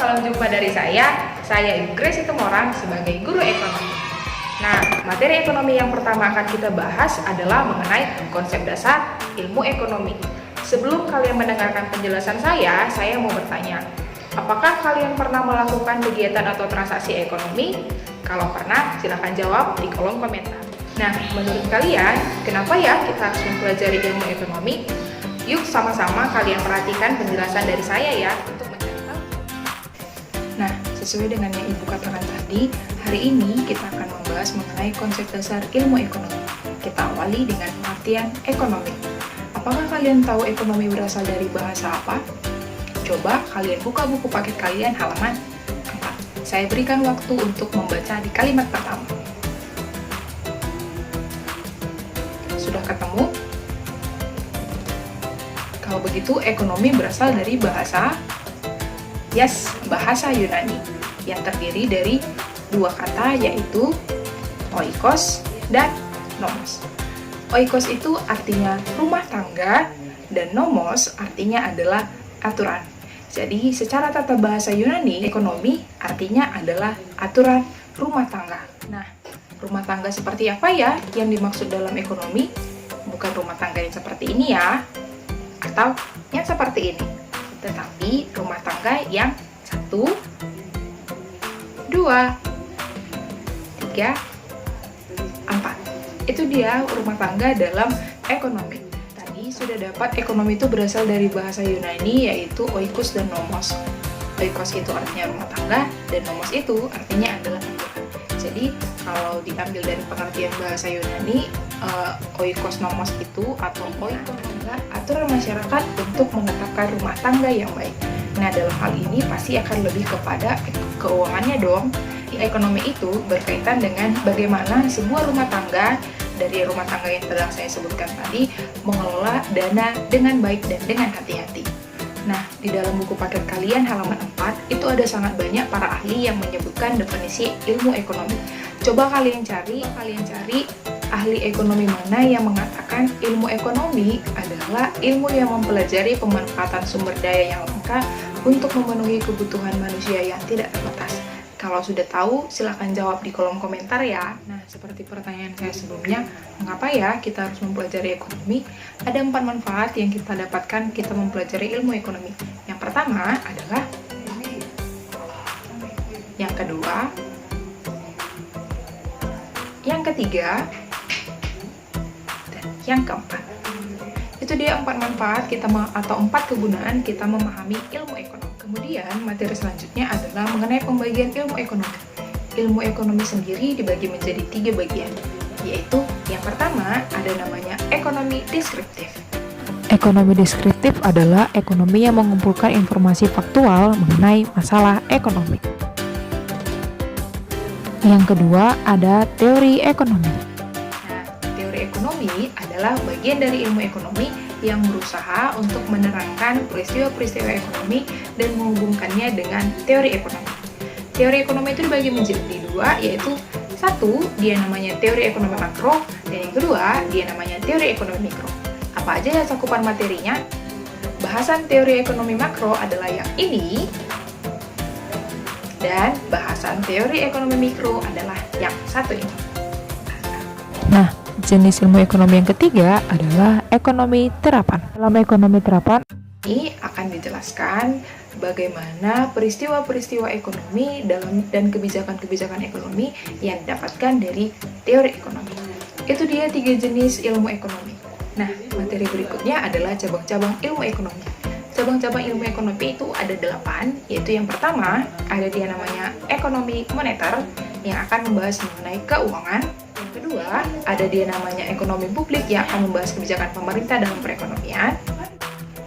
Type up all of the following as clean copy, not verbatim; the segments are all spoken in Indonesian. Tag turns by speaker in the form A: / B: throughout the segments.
A: salam jumpa dari saya Grace Itumorang sebagai guru ekonomi. Nah, materi ekonomi yang pertama akan kita bahas adalah mengenai konsep dasar ilmu ekonomi. Sebelum kalian mendengarkan penjelasan saya mau bertanya, apakah kalian pernah melakukan kegiatan atau transaksi ekonomi? Kalau pernah, silahkan jawab di kolom komentar. Nah, menurut kalian, kenapa ya kita harus mempelajari ilmu ekonomi? Yuk sama-sama kalian perhatikan penjelasan dari saya ya untuk mencari tahu. Nah, sesuai dengan yang Ibu katakan tadi, hari ini kita akan membahas mengenai konsep dasar ilmu ekonomi. Kita awali dengan pengertian ekonomi. Apakah kalian tahu ekonomi berasal dari bahasa apa? Coba kalian buka buku paket kalian halaman 4. Saya berikan waktu untuk membaca di kalimat pertama. Sudah ketemu? Kalau begitu, ekonomi berasal dari bahasa Yunani yang terdiri dari dua kata yaitu oikos dan nomos. Oikos itu artinya rumah tangga dan nomos artinya adalah aturan. Jadi secara tata bahasa Yunani, ekonomi artinya adalah aturan rumah tangga. Nah, rumah tangga seperti apa ya yang dimaksud dalam ekonomi? Bukan rumah tangga yang seperti ini ya, atau yang seperti ini, tetapi rumah tangga yang 1, 2, 3, 4. Itu dia rumah tangga dalam ekonomi. Tadi sudah dapat ekonomi itu berasal dari bahasa Yunani yaitu oikos dan nomos. Oikos itu artinya rumah tangga dan nomos itu artinya adalah aturan. Jadi kalau diambil dari pengertian bahasa Yunani, oikos nomos itu atau oikos adalah aturan masyarakat untuk menetapkan rumah tangga yang baik. Nah, dalam hal ini pasti akan lebih kepada keuangannya dong. Ekonomi itu berkaitan dengan bagaimana sebuah rumah tangga dari rumah tangga yang telah saya sebutkan tadi mengelola dana dengan baik dan dengan hati-hati. Nah, di dalam buku paket kalian halaman 4 itu ada sangat banyak para ahli yang menyebutkan definisi ilmu ekonomi. Coba kalian cari ahli ekonomi mana yang mengatakan ilmu ekonomi adalah ilmu yang mempelajari pemanfaatan sumber daya yang lengkap untuk memenuhi kebutuhan manusia yang tidak terbatas. Kalau sudah tahu, silahkan jawab di kolom komentar ya. Nah, seperti pertanyaan saya sebelumnya, mengapa ya kita harus mempelajari ekonomi? Ada 4 manfaat yang kita dapatkan kita mempelajari ilmu ekonomi. Yang pertama adalah yang kedua, yang ketiga, dan yang keempat. Itu dia 4 manfaat kita atau 4 kegunaan kita memahami ilmu ekonomi. Kemudian materi selanjutnya adalah mengenai pembagian ilmu ekonomi. Ilmu ekonomi sendiri dibagi menjadi 3 bagian, yaitu yang pertama ada namanya ekonomi deskriptif.
B: Ekonomi deskriptif adalah ekonomi yang mengumpulkan informasi faktual mengenai masalah ekonomi. Yang kedua ada teori ekonomi.
A: Nah, teori ekonomi adalah bagian dari ilmu ekonomi yang berusaha untuk menerangkan peristiwa-peristiwa ekonomi dan menghubungkannya dengan teori ekonomi. Teori ekonomi itu dibagi menjadi 2, yaitu 1, dia namanya teori ekonomi makro, dan yang kedua, dia namanya teori ekonomi mikro. Apa aja ya cakupan materinya? Bahasan teori ekonomi makro adalah yang ini, dan bahasan teori ekonomi mikro adalah yang satu ini.
B: Nah, jenis ilmu ekonomi yang ketiga adalah ekonomi terapan. Dalam ekonomi terapan,
A: ini akan dijelaskan bagaimana peristiwa-peristiwa ekonomi dan kebijakan-kebijakan ekonomi yang didapatkan dari teori ekonomi. Itu dia 3 jenis ilmu ekonomi. Nah, materi berikutnya adalah cabang-cabang ilmu ekonomi. Cabang-cabang ilmu ekonomi itu ada 8, yaitu yang pertama ada dia namanya ekonomi moneter yang akan membahas mengenai keuangan. Yang kedua ada dia namanya ekonomi publik yang akan membahas kebijakan pemerintah dalam perekonomian.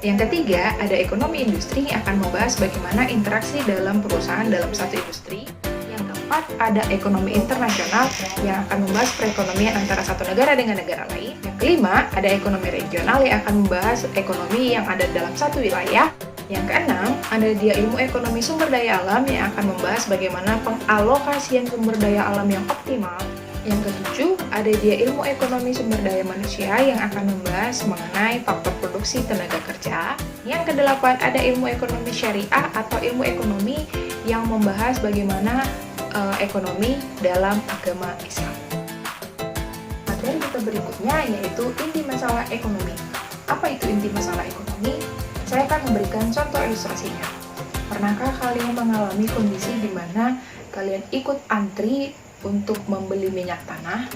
A: Yang ketiga ada ekonomi industri yang akan membahas bagaimana interaksi dalam perusahaan dalam satu industri. Yang keempat ada ekonomi internasional yang akan membahas perekonomian antara satu negara dengan negara lain. Yang kelima ada ekonomi regional yang akan membahas ekonomi yang ada dalam satu wilayah. Yang keenam ada dia ilmu ekonomi sumber daya alam yang akan membahas bagaimana pengalokasian sumber daya alam yang optimal. Yang ketujuh, ada dia ilmu ekonomi sumber daya manusia yang akan membahas mengenai faktor produksi tenaga kerja. Yang kedelapan, ada ilmu ekonomi syariah atau ilmu ekonomi yang membahas bagaimana ekonomi dalam agama Islam. Materi kita berikutnya yaitu inti masalah ekonomi. Apa itu inti masalah ekonomi? Saya akan memberikan contoh ilustrasinya. Pernahkah kalian mengalami kondisi di mana kalian ikut antri untuk membeli minyak tanah?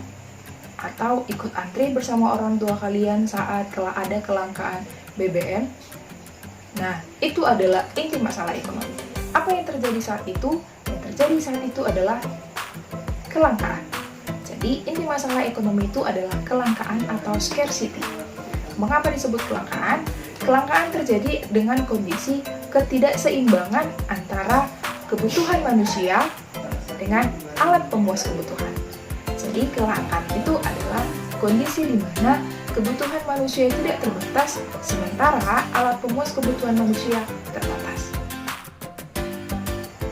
A: Atau ikut antri bersama orang tua kalian saat ada kelangkaan BBM? Nah, itu adalah inti masalah ekonomi. Apa yang terjadi saat itu? Yang terjadi saat itu adalah kelangkaan. Jadi, inti masalah ekonomi itu adalah kelangkaan atau scarcity. Mengapa disebut kelangkaan? Kelangkaan terjadi dengan kondisi ketidakseimbangan antara kebutuhan manusia dengan alat pemuas kebutuhan. Jadi, kelangkaan itu adalah kondisi di mana kebutuhan manusia tidak terbatas, sementara alat pemuas kebutuhan manusia terbatas.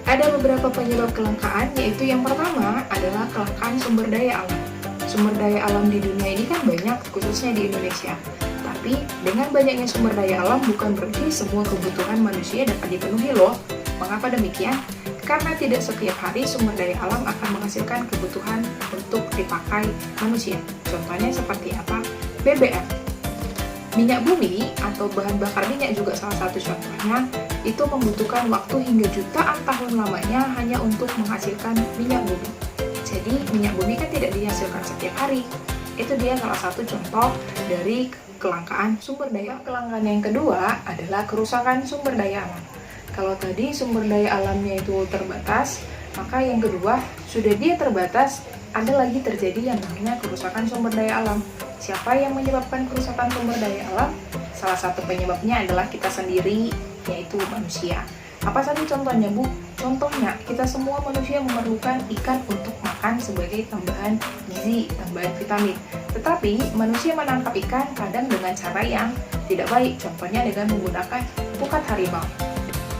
A: Ada beberapa penyebab kelangkaan, yaitu yang pertama adalah kelangkaan sumber daya alam. Sumber daya alam di dunia ini kan banyak, khususnya di Indonesia. Tapi dengan banyaknya sumber daya alam bukan berarti semua kebutuhan manusia dapat dipenuhi loh. Mengapa demikian? Karena tidak setiap hari sumber daya alam akan menghasilkan kebutuhan untuk dipakai manusia. Contohnya seperti apa? BBM. Minyak bumi atau bahan bakar minyak juga salah satu contohnya, itu membutuhkan waktu hingga jutaan tahun lamanya hanya untuk menghasilkan minyak bumi. Jadi minyak bumi kan tidak dihasilkan setiap hari. Itu dia salah satu contoh dari kelangkaan sumber daya. Kelangkaan yang kedua adalah kerusakan sumber daya alam. Kalau tadi sumber daya alamnya itu terbatas, maka yang kedua, sudah dia terbatas, ada lagi terjadi yang namanya kerusakan sumber daya alam. Siapa yang menyebabkan kerusakan sumber daya alam? Salah satu penyebabnya adalah kita sendiri, yaitu manusia. Apa saja contohnya, Bu? Contohnya, kita semua manusia memerlukan ikan untuk makan sebagai tambahan gizi, tambahan vitamin. Tetapi, manusia menangkap ikan kadang dengan cara yang tidak baik, contohnya dengan menggunakan pukat harimau.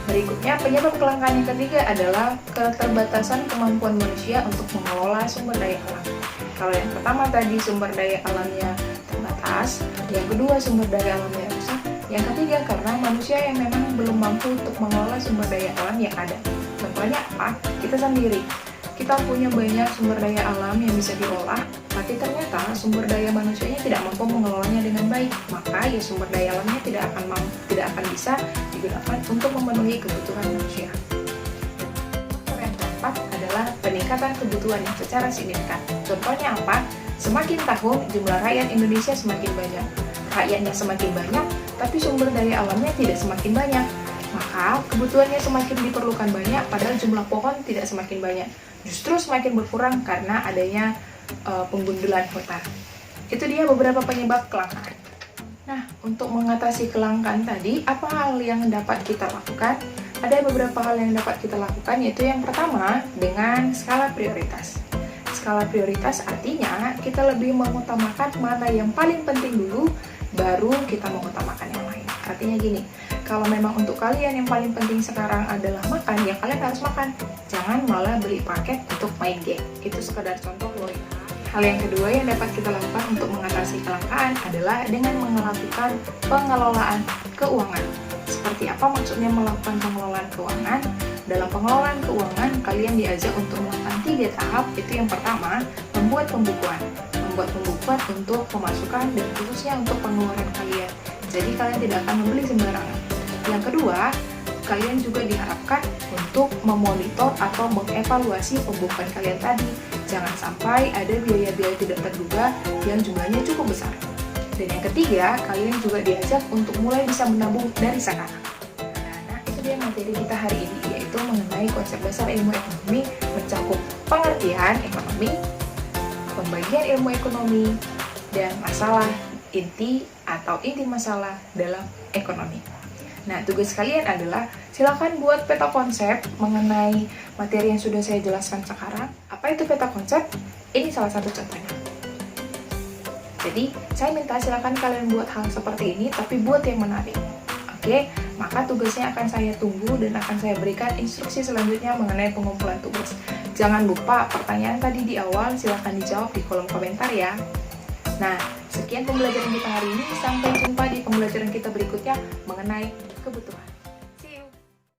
A: Berikutnya, penyebab kelangkaan yang ketiga adalah keterbatasan kemampuan manusia untuk mengelola sumber daya alam. Kalau yang pertama tadi sumber daya alamnya terbatas, yang kedua sumber daya alamnya rusak, yang ketiga karena manusia yang memang belum mampu untuk mengelola sumber daya alam yang ada. Contohnya apa? Kita sendiri. Kita punya banyak sumber daya alam yang bisa diolah, tapi ternyata sumber daya manusianya tidak mampu mengelolanya dengan baik. Maka ya sumber daya alamnya tidak akan bisa digunakan untuk memenuhi kebutuhan manusia. Faktor yang keempat adalah peningkatan kebutuhan yang secara signifikan. Contohnya apa? Semakin tahun jumlah rakyat Indonesia semakin banyak. Rakyatnya semakin banyak, tapi sumber daya alamnya tidak semakin banyak. Maka kebutuhannya semakin diperlukan banyak, padahal jumlah pohon tidak semakin banyak. Justru semakin berkurang karena adanya penggundulan hutan. Itu dia beberapa penyebab kelangkaan. Nah, untuk mengatasi kelangkaan tadi, apa hal yang dapat kita lakukan? Ada beberapa hal yang dapat kita lakukan, yaitu yang pertama, dengan skala prioritas. Skala prioritas artinya kita lebih mengutamakan mana yang paling penting dulu, baru kita mengutamakan yang lain. Artinya gini, kalau memang untuk kalian yang paling penting sekarang adalah makan, ya kalian harus makan. Jangan malah beli paket untuk main game. Itu sekedar contoh loh ya. Hal yang kedua yang dapat kita lakukan untuk mengatasi kelangkaan adalah dengan melakukan pengelolaan keuangan. Seperti apa maksudnya melakukan pengelolaan keuangan? Dalam pengelolaan keuangan, kalian diajak untuk melakukan 3 tahap. Itu yang pertama, membuat pembukuan. Membuat pembukuan untuk pemasukan dan khususnya untuk pengeluaran kalian. Jadi kalian tidak akan membeli sembarangan. Yang kedua, kalian juga diharapkan untuk memonitor atau mengevaluasi pembukuan kalian tadi. Jangan sampai ada biaya-biaya tidak terduga yang jumlahnya cukup besar. Dan yang ketiga, kalian juga diajak untuk mulai bisa menabung dari sekarang. Nah, itu dia materi kita hari ini, yaitu mengenai konsep dasar ilmu ekonomi, mencakup pengertian ekonomi, pembagian ilmu ekonomi, dan masalah inti atau inti masalah dalam ekonomi. Nah, tugas kalian adalah silakan buat peta konsep mengenai materi yang sudah saya jelaskan sekarang. Apa itu peta konsep? Ini salah satu contohnya. Jadi, saya minta silakan kalian buat hal seperti ini, tapi buat yang menarik. Oke, maka tugasnya akan saya tunggu dan akan saya berikan instruksi selanjutnya mengenai pengumpulan tugas. Jangan lupa pertanyaan tadi di awal silakan dijawab di kolom komentar ya. Nah, sekian pembelajaran kita hari ini. Sampai jumpa di pembelajaran kita berikutnya mengenai kebutuhan.